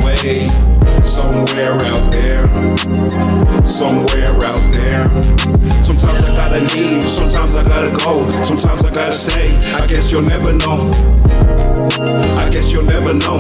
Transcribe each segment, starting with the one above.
away. Somewhere out there, somewhere out there. Sometimes I gotta leave, sometimes I gotta go, sometimes I gotta stay. I guess you'll never know. I guess you'll never know.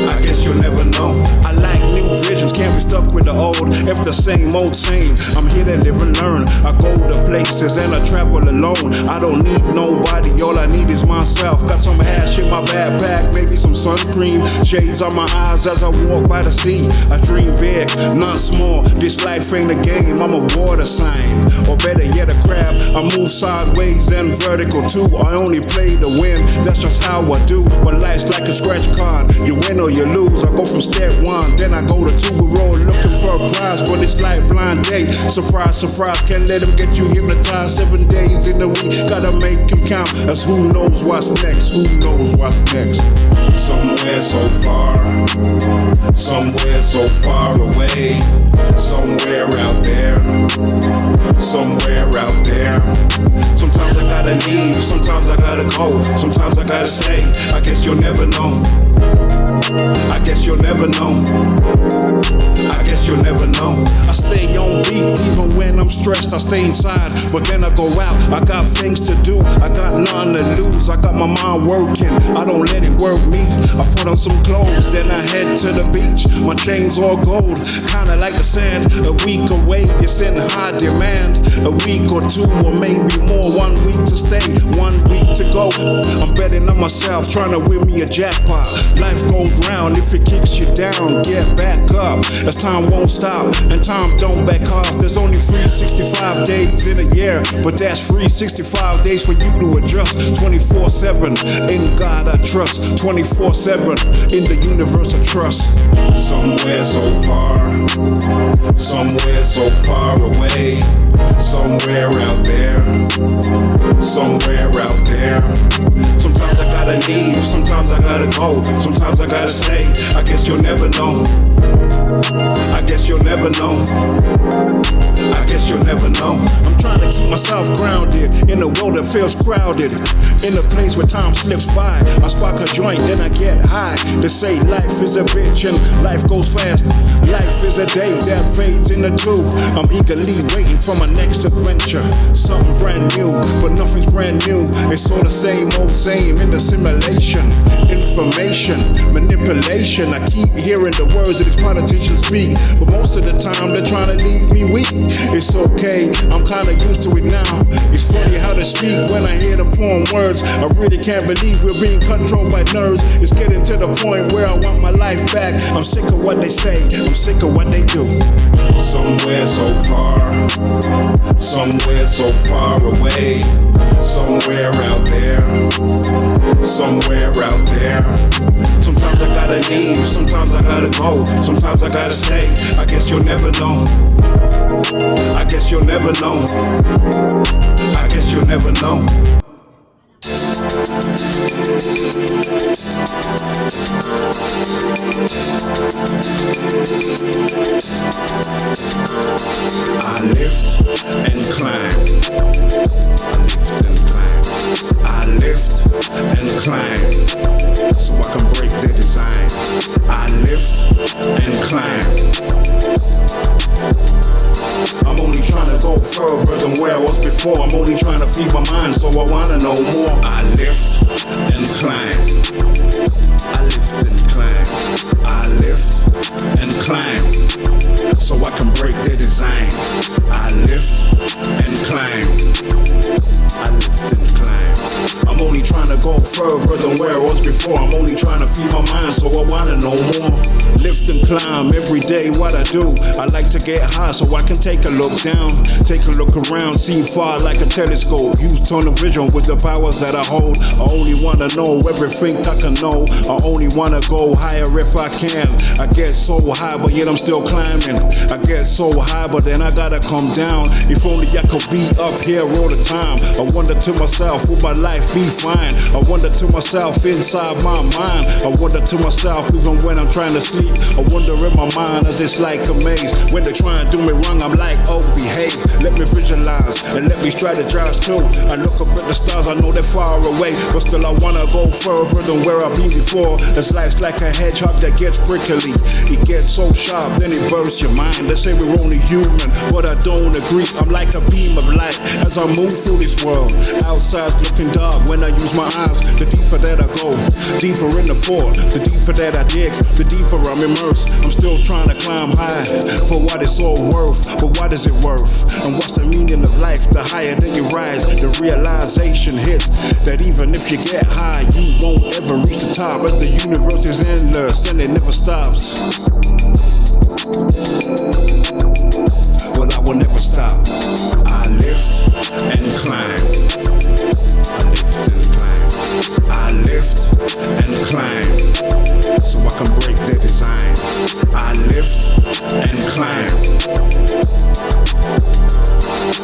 I guess you'll never know. I like new visions, can't be stuck with the old. If the same old same, I'm here to live and learn. I go to places and I travel alone. I don't need nobody, all I need is myself. Got some hash in my backpack, maybe some sun cream, shades on my eyes as I walk by the sea. I dream big, not small. This life ain't a game, I'm a water sign, or better yet a crab. I move sideways and vertical too. I only play to win, that's just how I do. But life's like a scratch card, you win or you lose. I go from step 1, then I go to 2. We're all looking for a prize, but it's like blind date. Surprise, surprise, can't let him get you hypnotized. 7 days in a week, gotta make him count. As who knows what's next, who knows what's next. Somewhere so far, somewhere so far away. Somewhere out there, somewhere out there. Sometimes I gotta leave, sometimes I gotta go, sometimes I gotta stay. I guess you'll never know. I guess you'll never know. I guess you'll never know. I stay on beat even when I'm stressed. I stay inside, but then I go out. I got things to do, I got none to lose. I got my mind working, I don't let it work me. I put on some clothes, then I head to the beach. My chain's all gold, kinda like the sand. A week away, it's in high demand. A week or 2 or maybe more. 1 week to stay, 1 week to go. I'm betting on myself, trying to win me a jackpot. Life goes round, if it kicks you down, get back up. As time won't stop, and time don't back off. There's only 365 days in a year, but that's 365 days for you to adjust. 24/7, in God I trust. 24/7, in the universe I trust. Somewhere so far, somewhere so far away. Somewhere out there, somewhere out there. Sometimes I gotta leave, sometimes I gotta go, sometimes I gotta stay. I guess you'll never know. I guess you'll never know. I guess you'll never know. I'm trying to keep myself grounded in a world that feels crowded. In a place where time slips by, I spark a joint, then I get high. They say life is a bitch and life goes fast. Life is a day that fades into 2. I'm eagerly waiting for my next adventure. Something brand new, but nothing's brand new. It's all the same old same in the simulation. Information, manipulation. I keep hearing the words that these politicians speak, but most of the time they're trying to leave me weak. It's okay, I'm kinda used to it now. It's funny how they speak when I hear them form words. I really can't believe we're being controlled by nerves. It's getting to the point where I want my life back. I'm sick of what they say, I'm sick of what they do. Somewhere so far, somewhere so far away. Somewhere out there, somewhere out there. Sometimes I gotta leave, sometimes I gotta go, sometimes I gotta stay. I guess you'll never know. I guess you'll never know. I guess you'll never know. I lift and climb. I lift and climb, so I can break the design. I lift and climb. I'm only trying to go further than where I was before. I'm only trying to feed my mind, so I wanna know more. I lift and climb. I lift and climb. I lift and climb, so I can break the design. I lift and climb. I lift and climb. I'm only trying to go further than where I was before. I'm only trying to feed my mind, so I wanna know more. Lift and climb every day, what I do. I like to get high so I can take a look down, take a look around, see far like a telescope. Use tunnel vision with the powers that I hold. I only wanna know everything I can know. I only wanna go higher if I can. I get so high, but yet I'm still climbing. I get so high, but then I gotta come down. If only I could be up here all the time. I wonder to myself, would my life be fine? I wonder to myself inside my mind. I wonder to myself even when I'm trying to sleep. I wonder in my mind as it's like a maze. When they try and do me wrong, I'm like, oh, behave. Let me visualize and let me strategize too. I look up at the stars, I know they're far away, but still I wanna go further than where I've been before. As life's like a hedgehog that gets prickly. It gets so sharp, then it bursts your mind. They say we're only human, but I don't agree. I'm like a beam of light as I move through this world. Outside's looking dark when I use my eyes. The deeper that I go, deeper in the fort. The deeper that I dig, the deeper I'm immersed. I'm still trying to climb high for what it's all worth. But what is it worth? And what's the meaning of life? The higher that you rise, the realization hits that even if you get high, you won't ever reach the top. As the universe is endless and it never stops. Well, I will never stop. I lift and climb. I lift and climb. I lift and climb, so I can break their design. I lift and climb.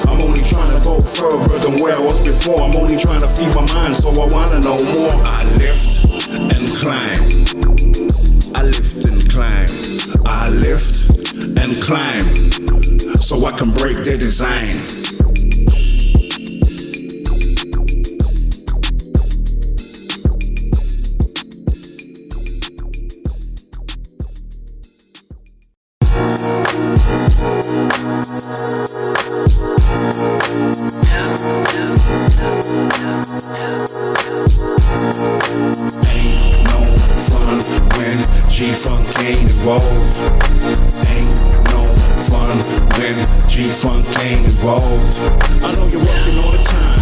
I'm only trying to go further than where I was before. I'm only trying to feed my mind, so I wanna know more. I lift and climb. I lift and climb. I lift and climb, so I can break their design. Ain't no fun when G-Funk ain't involved. Ain't no fun when G-Funk ain't involved. I know you're working all the time.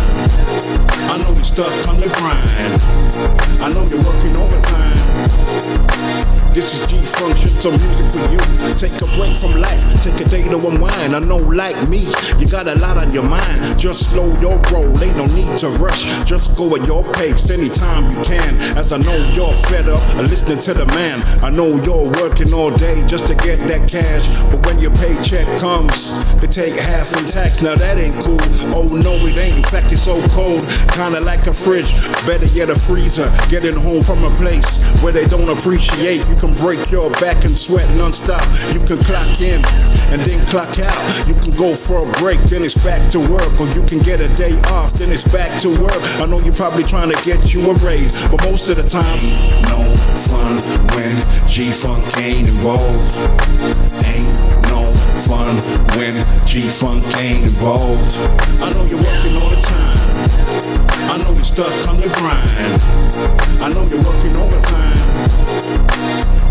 I know you're stuck on the grind. I know you're working overtime. This is G-Function, some music for you. Take a break from life, take a day to unwind. I know like me, you got a lot on your mind. Just slow your roll, ain't no need to rush. Just go at your pace anytime you can. As I know you're fed up of listening to the man. I know you're working all day just to get that cash. But when your paycheck comes, they take half in tax. Now that ain't cool, oh no it ain't. In fact it's so cold, kinda like a fridge. Better yet a freezer, getting home from a place where they don't appreciate. You can break your back and sweat non-stop. You can clock in and then clock out. You can go for a break, then it's back to work. Or you can get a day off, then it's back to work. I know you're probably trying to get you a raise, but most of the time ain't no fun when G-Funk ain't involved. Ain't no fun when G-Funk ain't involved. I know you're working all the time. I know you're stuck on the grind. I know you're working overtime.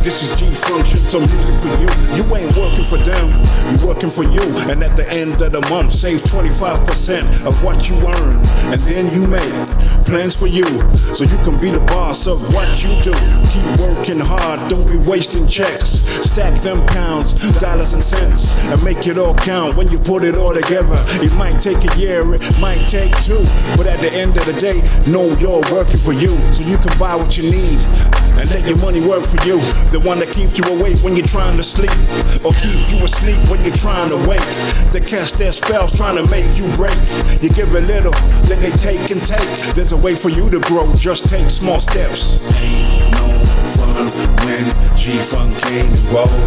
This is G-Function, some music for you. You ain't working for them, you're working for you. And at the end of the month, save 25% of what you earn. And then you make plans for you, so you can be the boss of what you do. Keep working hard, don't be wasting checks. Stack them pounds, dollars and cents, and make it all count when you put it all together. It might take a year, it might take two, but at the end of the day, know you're working for you, so you can buy what you need and let your money work for you. The one that keeps you awake when you're trying to sleep, or keep you asleep when you're trying to wake. They cast their spells trying to make you break. You give a little, then they take and take. There's a way for you to grow, just take small steps. Ain't no fun when G-Funk ain't involved.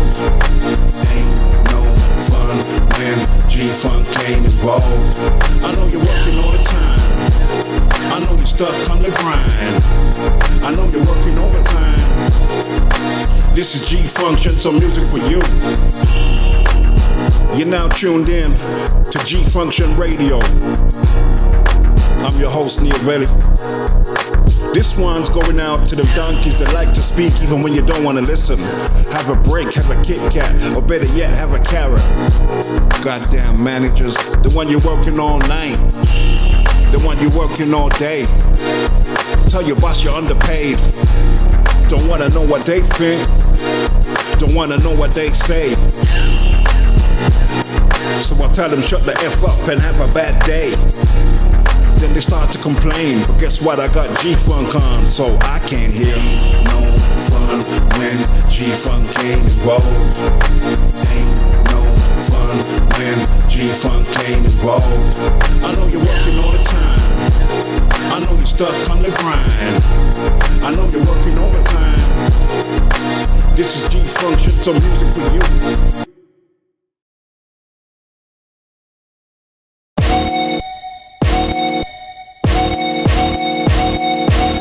Ain't no fun when G-Funk ain't involved. I know you're working all the time. I know you're stuck on the grind. I know you're working overtime. This is G-Function, some music for you. You're now tuned in to G-Function Radio. I'm your host, Neoveli. This one's going out to them donkeys that like to speak even when you don't want to listen. Have a break, have a Kit Kat, or better yet, have a carrot. Goddamn managers, the one you're working all night, the one you're working all day. Tell your boss you're underpaid. Don't wanna know what they think, don't wanna know what they say. So I tell them shut the F up and have a bad day. then they start to complain. But guess what? I got G-Funk on, so I can't hear no fun when G-Funk ain't involved. Ain't no fun when G-Funk ain't involved. I know you're working all the time. I know you're stuck on the grind. I know you're working overtime. This is G-Function, some music for you.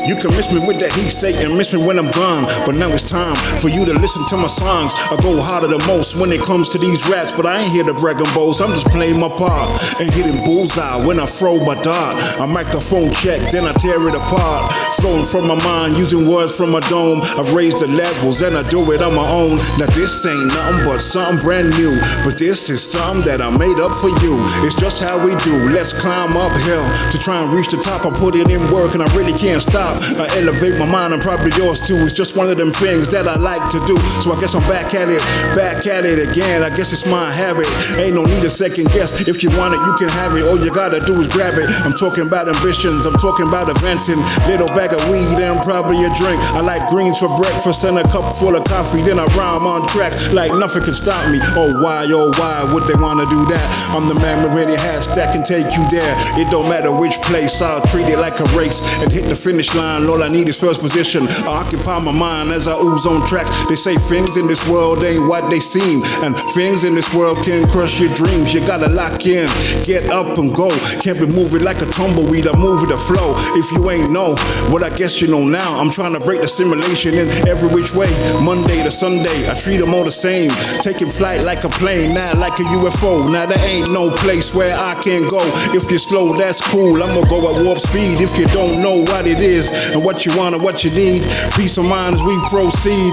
You can miss me with that he say and miss me when I'm gone, but now it's time for you to listen to my songs. I go harder the most when it comes to these raps, but I ain't here to brag and boast. I'm just playing my part and hitting bullseye when I throw my dart. I microphone check, then I tear it apart. Flowing from my mind, using words from my dome. I've raised the levels and I do it on my own. Now this ain't nothing but something brand new, but this is something that I made up for you. It's just how we do. Let's climb uphill to try and reach the top. I put it in work and I really can't stop. I elevate my mind and probably yours too. It's just one of them things that I like to do. So I guess I'm back at it again. I guess it's my habit. Ain't no need to second guess. If you want it, you can have it. All you gotta do is grab it. I'm talking about ambitions. I'm talking about advancing. Little bag of weed and probably a drink. I like greens for breakfast and a cup full of coffee. Then I rhyme on tracks like nothing can stop me. Oh why would they wanna do that? I'm the man with many hats that can take you there. It don't matter which place. I'll treat it like a race and hit the finish line. All I need is first position. I occupy my mind as I ooze on tracks. They say things in this world ain't what they seem, and things in this world can crush your dreams. You gotta lock in, get up and go. Can't be moving like a tumbleweed, I move with the flow. If you ain't know what I guess you know now, I'm trying to break the simulation in every which way. Monday to Sunday, I treat them all the same. Taking flight like a plane, not like a UFO. Now there ain't no place where I can go. If you're slow, that's cool, I'ma go at warp speed. If you don't know what it is and what you want and what you need, peace of mind as we proceed.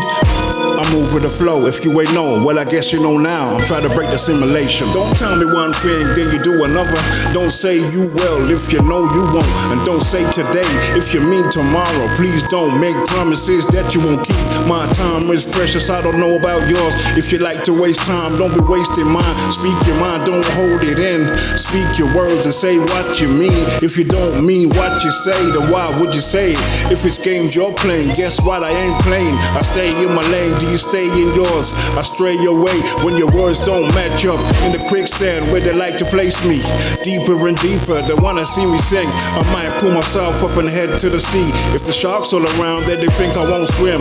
I move with the flow. If you ain't know, well I guess you know now. I'm trying to break the simulation. Don't tell me one thing, then you do another. Don't say you will if you know you won't. And don't say today if you mean tomorrow. Please don't make promises that you won't keep. My time is precious, I don't know about yours. If you like to waste time, don't be wasting mine. Speak your mind, don't hold it in. Speak your words and say what you mean. If you don't mean what you say, then why would you say it? If it's games you're playing, guess what? I ain't playing. I stay in my lane, do you stay in yours? I stray away when your words don't match up. In the quicksand where they like to place me, deeper and deeper, they wanna see me sing. I might pull myself up and head to the sea. If the sharks all around, then they think I won't swim.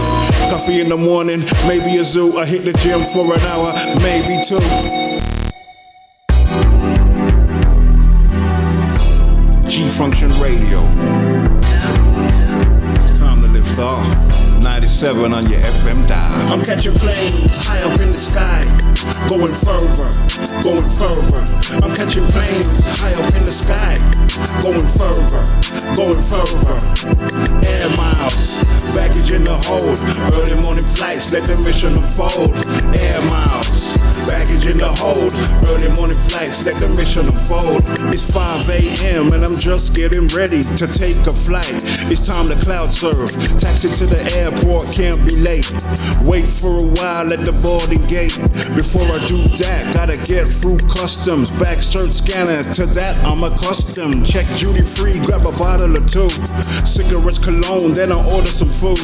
Coffee in the morning, maybe a zoo. I hit the gym for an hour, maybe two. G-Function Radio. It's time to lift off. 97 on your FM dial. I'm catching planes high up in the sky, going further, going further. I'm catching planes high up in the sky, going further, going further. Air miles, baggage in the hold. Early morning flights, let the mission unfold. Air miles, baggage in the hold. Early morning flights, let the mission unfold. It's 5 a.m. and I'm just getting ready to take a flight. It's time to cloud surf, taxi to the airport, can't be late. Wait for a while at the boarding gate. Before I do that, gotta get through customs. Back search scanner, to that I'm accustomed. Check duty free, grab a bottle or two. Cigarettes, cologne, then I order some food.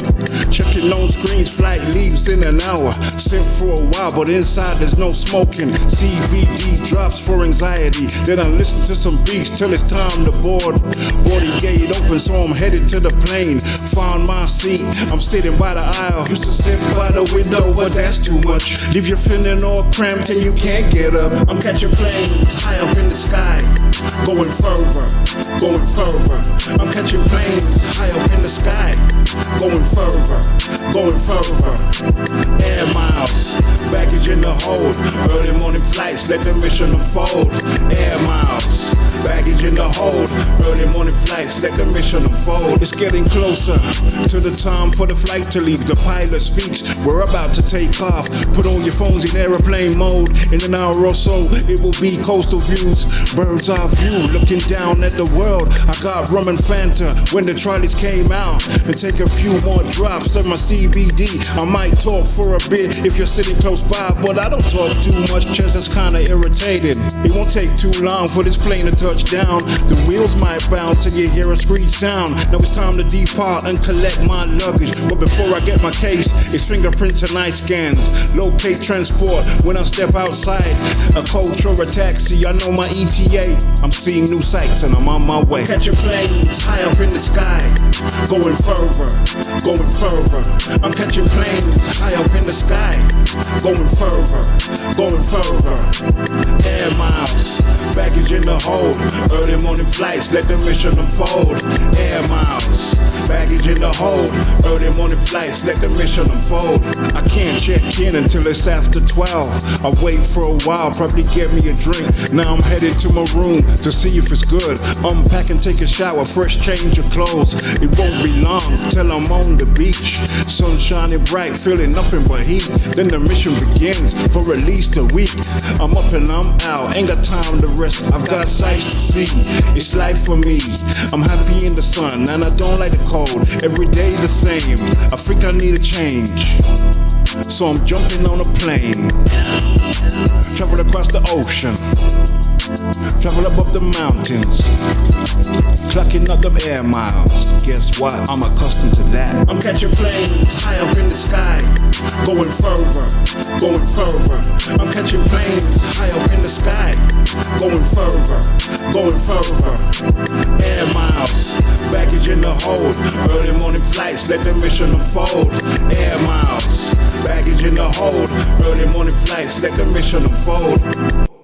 Checking on screens, flight leaves in an hour. Sit for a while, but inside there's no smoking. CBD drops for anxiety. Then I listen to some beats till it's time to board. Boarding gate open, so I'm headed to the plane. Found my seat, I'm sitting by the aisle. Used to sit by the window, but that's too much. Leave you feeling all cramped and you can't get up. I'm catching planes high up in the sky, going further, going further. I'm catching planes high up in the sky, going further, going further. Air miles, baggage in the hold. Early morning flights, let the mission unfold. Air miles, baggage in the hold. Early morning flights, let the mission unfold. It's getting closer to the time for the flight to leave. The pilot speaks, we're about to take off. Put all your phones in airplane mode. In an hour or so, it will be coastal views. Bird's eye view, looking down at the world. I got rum and Fanta when the trolleys came out. And take a few more drops of my CBD. I might talk for a bit if you're sitting close by, but I don't talk too much, cause that's kinda irritating. It won't take too long for this plane to touch touch down, the wheels might bounce and you hear a screech sound. Now it's time to depart and collect my luggage. But before I get my case, it's fingerprints and eye scans. Locate transport when I step outside. A coach or a taxi, I know my ETA. I'm seeing new sights and I'm on my way. Catching planes high up in the sky, going further, going further. I'm catching planes high up in the sky, going further, going further. Air miles, baggage in the hold. Early morning flights, let the mission unfold. Air miles, baggage in the hold. Early morning flights, let the mission unfold. I can't check in until it's after 12. I wait for a while, probably get me a drink. Now I'm headed to my room to see if it's good. Unpack and take a shower, fresh change of clothes. It won't be long till I'm on the beach. Sun shining bright, feeling nothing but heat. Then the mission begins for at least a week. I'm up and I'm out, ain't got time to rest. I've got sights to see, it's life for me. I'm happy in the sun and I don't like the cold. Every day's the same, I think I need a change. So I'm jumping on a plane, travel across the ocean, travel above the mountains, clocking up them air miles. Guess what? I'm accustomed to that. I'm catching planes high up in the sky, going further, going further. I'm catching planes high up in the sky, going further, going further. Air miles, baggage in the hold. Early morning flights, let the mission unfold. Air miles, baggage in the hold. Early morning flights, let the mission unfold.